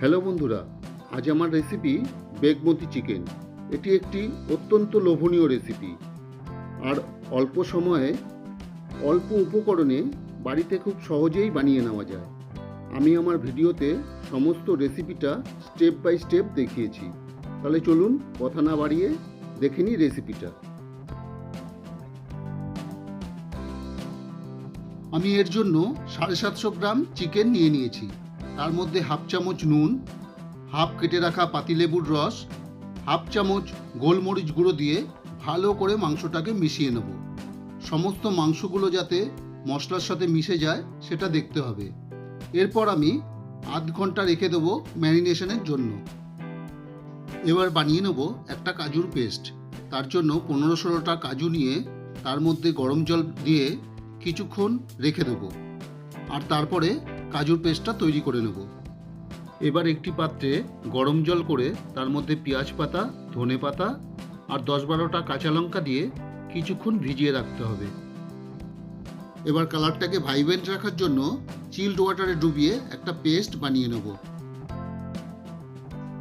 Hello বন্ধুরা, আজ আমার রেসিপি বেগমতি চিকেন। এটি একটি অত্যন্ত লোভনীয় রেসিপি আর অল্প সময়ে অল্প উপকরণে বাড়িতে খুব সহজেই বানিয়ে নেওয়া যায়। আমি আমার ভিডিওতে সমস্ত রেসিপিটা স্টেপ বাই স্টেপ দেখিয়েছি। তাহলে চলুন কথা না বাড়িয়ে দেখে নিই রেসিপিটা। আমি এর জন্য 750 গ্রাম চিকেন নিয়ে নিয়েছি। তার মধ্যে হাফ চামচ নুন, হাফ কেটে রাখা পাতিলেবুর রস, হাফ চামচ গোলমরিচ গুঁড়ো দিয়ে ভালো করে মাংসটাকে মিশিয়ে নেব। সমস্ত মাংসগুলো যাতে মশলার সাথে মিশে যায় সেটা দেখতে হবে। এরপর আমি আধ ঘন্টা রেখে দেবো ম্যারিনেশনের জন্য। এবার বানিয়ে নেব একটা কাজুর পেস্ট। তার জন্য 15-16টা কাজু নিয়ে তার মধ্যে গরম জল দিয়ে কিছুক্ষণ রেখে দেবো আর তারপরে কাজুর পেস্টটা তৈরি করে নেব। এবার একটি পাত্রে গরম জল করে তার মধ্যে পেঁয়াজ পাতা, ধনে পাতা আর 10-12টা কাঁচা লঙ্কা দিয়ে কিছুক্ষণ ভিজিয়ে রাখতে হবে। এবার কালারটাকে ভাইব্রেন্ট রাখার জন্য চিল্ড ওয়াটারে ডুবিয়ে একটা পেস্ট বানিয়ে নেব।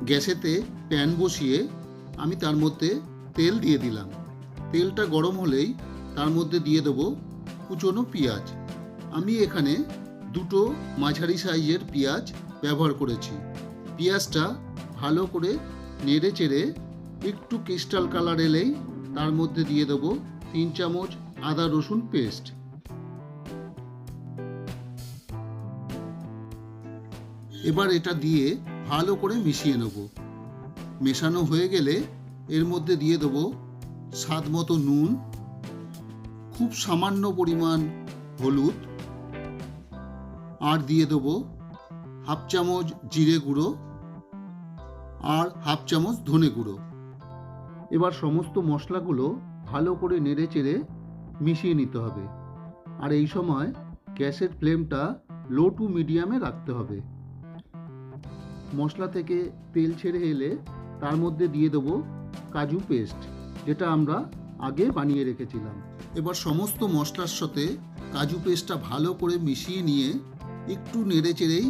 গ্যাসেতে প্যান বসিয়ে আমি তার মধ্যে তেল দিয়ে দিলাম। তেলটা গরম হলেই তার মধ্যে দিয়ে দেবো কুচনো পেঁয়াজ। আমি এখানে দুটো মাঝারি সাইজের পেঁয়াজ ব্যবহার করেছি। পেঁয়াজটা ভালো করে নেড়ে চেড়ে একটু ক্রিস্টাল কালার এলেই তার মধ্যে দিয়ে দেবো 3 চামচ আদা রসুন পেস্ট। এবার এটা দিয়ে ভালো করে মিশিয়ে নেব। মেশানো হয়ে গেলে এর মধ্যে দিয়ে দেবো স্বাদ মতো নুন, খুব সামান্য পরিমাণ হলুদ আর দিয়ে দেবো হাফ চামচ জিরে গুঁড়ো আর হাফ চামচ ধনে গুঁড়ো। এবার সমস্ত মশলাগুলো ভালো করে নেড়ে চেড়ে মিশিয়ে নিতে হবে আর এই সময় গ্যাসের ফ্লেমটা লো টু মিডিয়ামে রাখতে হবে। মশলা থেকে তেল ছেড়ে এলে তার মধ্যে দিয়ে দেবো কাজু পেস্ট, যেটা আমরা আগে বানিয়ে রেখেছিলাম। এবার সমস্ত মশলার সাথে কাজু পেস্টটা ভালো করে মিশিয়ে নিয়ে একটু নেড়ে চেড়েই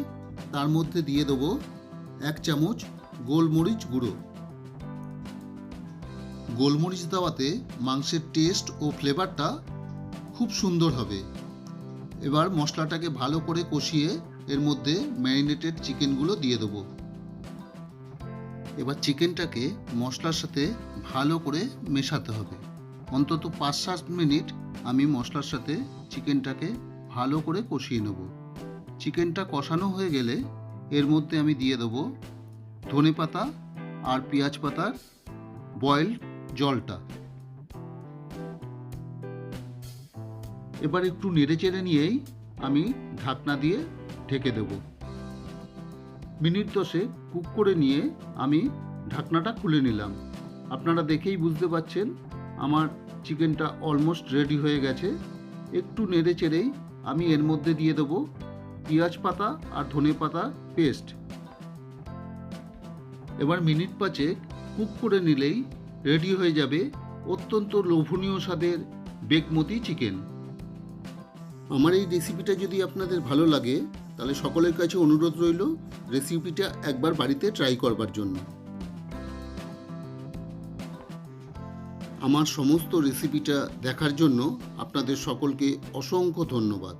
তার মধ্যে দিয়ে দেবো 1 চামচ গোলমরিচ গুঁড়ো। গোলমরিচ দেওয়াতে মাংসের টেস্ট ও ফ্লেভারটা খুব সুন্দর হবে। এবার মশলাটাকে ভালো করে কষিয়ে এর মধ্যে ম্যারিনেটেড চিকেনগুলো দিয়ে দেবো। এবার চিকেনটাকে মশলার সাথে ভালো করে মেশাতে হবে। অন্তত 5-7 মিনিট আমি মশলার সাথে চিকেনটাকে ভালো করে কষিয়ে নেব। চিকেনটা কষানো হয়ে গেলে এর মধ্যে আমি দিয়ে দেবো ধনে পাতা আর পেঁয়াজ পাতার বয়েলড জলটা। এবার একটু নেড়ে চেড়ে নিয়েই আমি ঢাকনা দিয়ে ঢেকে দেব। মিনিট 10 কুক করে নিয়ে আমি ঢাকনাটা খুলে নিলাম। আপনারা দেখেই বুঝতে পারছেন আমার চিকেনটা অলমোস্ট রেডি হয়ে গেছে। একটু নেড়ে চেড়েই আমি এর মধ্যে দিয়ে দেবো পেঁয়াজ পাতা আর ধনে পাতা পেস্ট। এবার মিনিট 5 কুক করে নিলেই রেডি হয়ে যাবে অত্যন্ত লোভনীয় স্বাদের বেগমতি চিকেন। আমার এই রেসিপিটা যদি আপনাদের ভালো লাগে তাহলে সকলের কাছে অনুরোধ রইল রেসিপিটা একবার বাড়িতে ট্রাই করবার জন্য। আমার সমস্ত রেসিপিটা দেখার জন্য আপনাদের সকলকে অসংখ্য ধন্যবাদ।